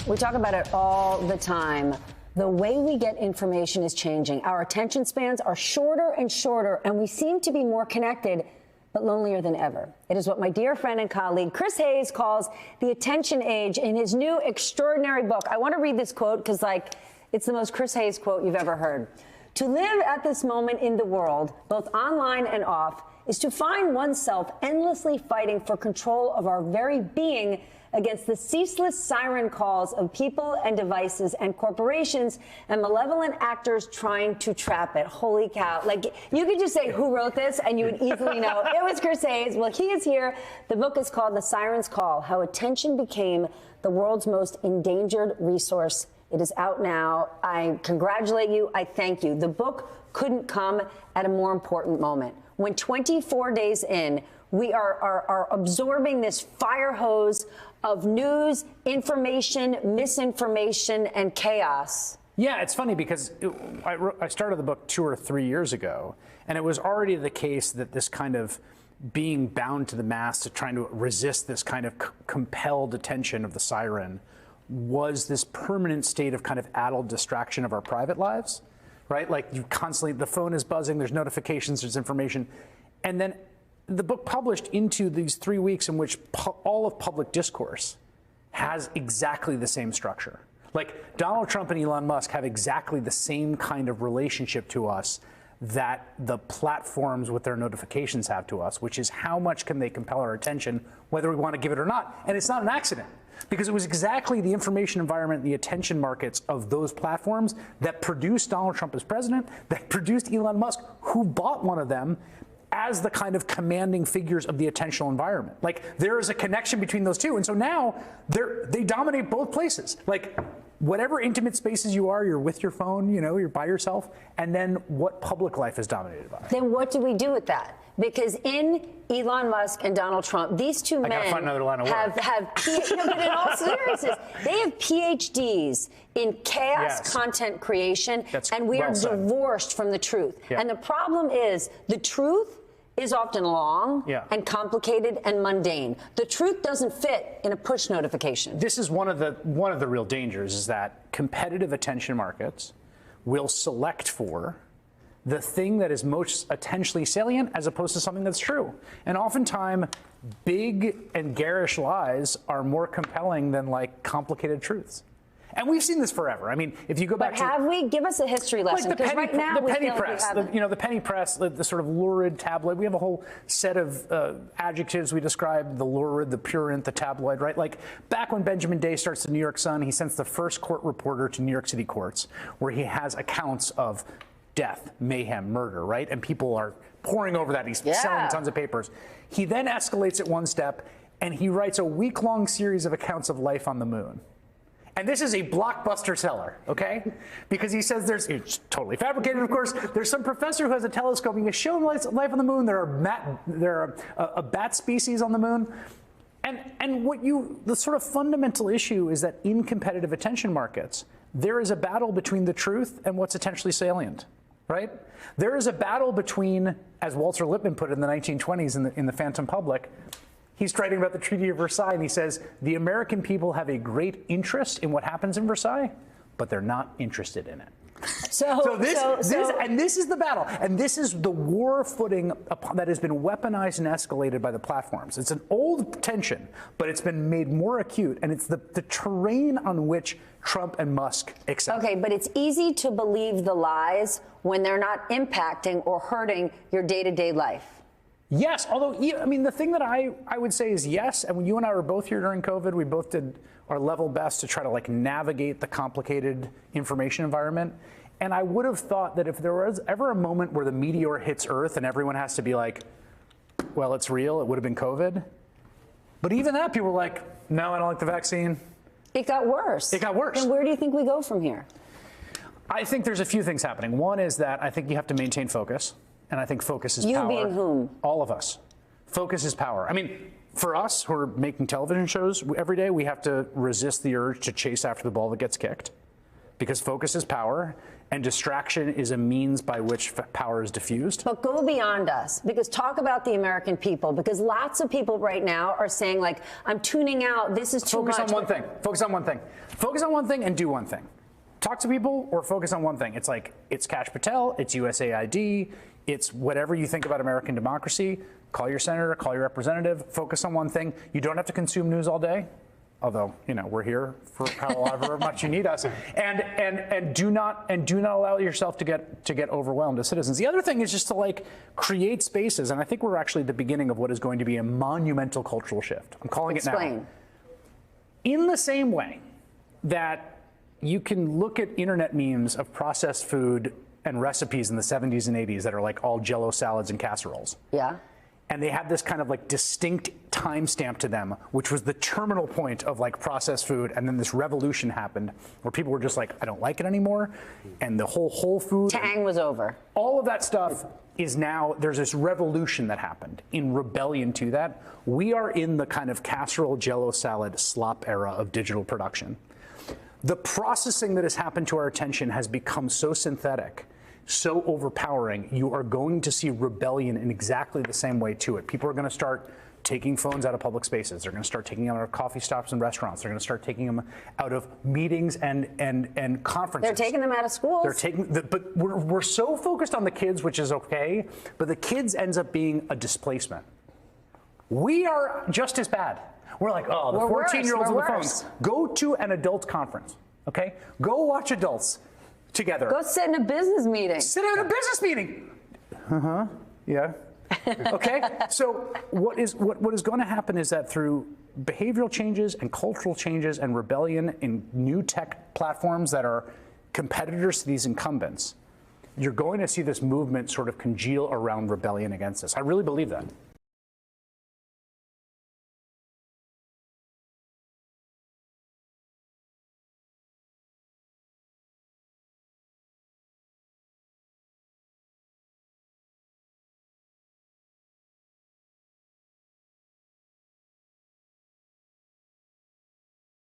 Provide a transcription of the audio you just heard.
We talk about it all the time. The way we get information is changing. Our attention spans are shorter and shorter, and we seem to be more connected, but lonelier than ever. It is what my dear friend and colleague Chris Hayes calls the attention age in his new extraordinary book. I want to read this quote because, it's the most Chris Hayes quote you've ever heard. To live at this moment in the world, both online and off, is to find oneself endlessly fighting for control of our very being against the ceaseless siren calls of people and devices and corporations and malevolent actors trying to trap it. Holy cow. You could just say, who wrote this? And you would easily know. It was Chris Hayes. Well, he is here. The book is called The Siren's Call, How Attention Became the World's Most Endangered Resource. It is out now. I congratulate you. I thank you. The book couldn't come at a more important moment. When 24 days in, we are absorbing this fire hose of news, information, misinformation, and chaos. Yeah, it's funny because I started the book 2 or 3 years ago, and it was already the case that this kind of being bound to the mast, to trying to resist this kind of compelled attention of the siren, was this permanent state of kind of addled distraction of our private lives, right? Like you constantly, the phone is buzzing, there's notifications, there's information. And then the book published into these 3 weeks in which all of public discourse has exactly the same structure. Like Donald Trump and Elon Musk have exactly the same kind of relationship to us that the platforms with their notifications have to us, which is how much can they compel our attention, whether we want to give it or not. And it's not an accident, because it was exactly the information environment, the attention markets of those platforms that produced Donald Trump as president, that produced Elon Musk, who bought one of them, as the kind of commanding figures of the attentional environment. Like, there is a connection between those two. And so now they dominate both places. Like, whatever intimate spaces you are, you're with your phone, you're by yourself. And then what public life is dominated by. Then what do we do with that? Because in Elon Musk and Donald Trump, these two men find another line of have but in all seriousness, they have PhDs in chaos content creation, and we are divorced from the truth. Yeah. And the problem is the truth is often long and complicated and mundane. The truth doesn't fit in a push notification. This is one of the real dangers, is that competitive attention markets will select for the thing that is most attentionally salient as opposed to something that's true. And oftentimes, big and garish lies are more compelling than complicated truths. And we've seen this forever. I mean, if you go back have we? Give us a history lesson. Because right now, the penny press, the penny press, the sort of lurid tabloid. We have a whole set of adjectives we describe: the lurid, the purulent, the tabloid. Right? Like back when Benjamin Day starts the New York Sun, he sends the first court reporter to New York City courts, where he has accounts of death, mayhem, murder. Right? And people are pouring over that. He's selling tons of papers. He then escalates it one step, and he writes a week-long series of accounts of life on the moon. And this is a blockbuster seller, okay? Because he says it's totally fabricated, of course. There's some professor who has a telescope and he's shown life on the moon. There are a bat species on the moon. And the sort of fundamental issue is that in competitive attention markets, there is a battle between the truth and what's attentionally salient, right? There is a battle between, as Walter Lippmann put it in the 1920s in the Phantom Public, he's writing about the Treaty of Versailles, and he says, the American people have a great interest in what happens in Versailles, but they're not interested in it. This is the battle. And this is the war footing that has been weaponized and escalated by the platforms. It's an old tension, but it's been made more acute, and it's the terrain on which Trump and Musk excel. Okay, but it's easy to believe the lies when they're not impacting or hurting your day-to-day life. Yes, although, the thing that I would say is yes, and when you and I were both here during COVID, we both did our level best to try to navigate the complicated information environment. And I would have thought that if there was ever a moment where the meteor hits Earth and everyone has to be like, well, it's real, it would have been COVID. But even that, people were like, no, I don't like the vaccine. It got worse. It got worse. And where do you think we go from here? I think there's a few things happening. One is that I think you have to maintain focus. And I think focus is power. You being whom? All of us. Focus is power. I mean, for us who are making television shows every day, we have to resist the urge to chase after the ball that gets kicked, because focus is power. and distraction is a means by which power is diffused. But go beyond us, because talk about the American people, because lots of people right now are saying, like, I'm tuning out, this is too much. Focus on one thing. Focus on one thing. Focus on one thing and do one thing. Talk to people or focus on one thing. It's like, it's Kash Patel, it's USAID, it's whatever you think about American democracy. Call your senator, call your representative, focus on one thing. You don't have to consume news all day. Although, you know, we're here for however much you need us, and do not allow yourself to get overwhelmed as citizens. The other thing is just to like create spaces, and I think we're actually at the beginning of what is going to be a monumental cultural shift. I'm calling it now. Explain. In the same way that you can look at internet memes of processed food and recipes in the 70s and 80s that are like all Jell-O salads and casseroles. Yeah. And they had this kind of like distinct timestamp to them, which was the terminal point of like processed food. And then this revolution happened where people were just like, I don't like it anymore. And the whole food. Tang was over. All of that stuff is now, there's this revolution that happened in rebellion to that. We are in the kind of casserole, Jell-O salad, slop era of digital production. The processing that has happened to our attention has become so synthetic, so overpowering. You are going to see rebellion in exactly the same way to it. People are going to start taking phones out of public spaces. They're going to start taking them out of coffee stops and restaurants. They're going to start taking them out of meetings and conferences. They're taking them out of schools. They're taking, but we're so focused on the kids, which is okay, but the kids ends up being a displacement. We are just as bad. We're like, oh, the 14-year-olds on the phones. Go to an adult conference, okay? Go watch adults together. Go sit in a business meeting. Sit in a business meeting. Yeah. Okay. So what is going to happen is that through behavioral changes and cultural changes and rebellion in new tech platforms that are competitors to these incumbents, you're going to see this movement sort of congeal around rebellion against us. I really believe that.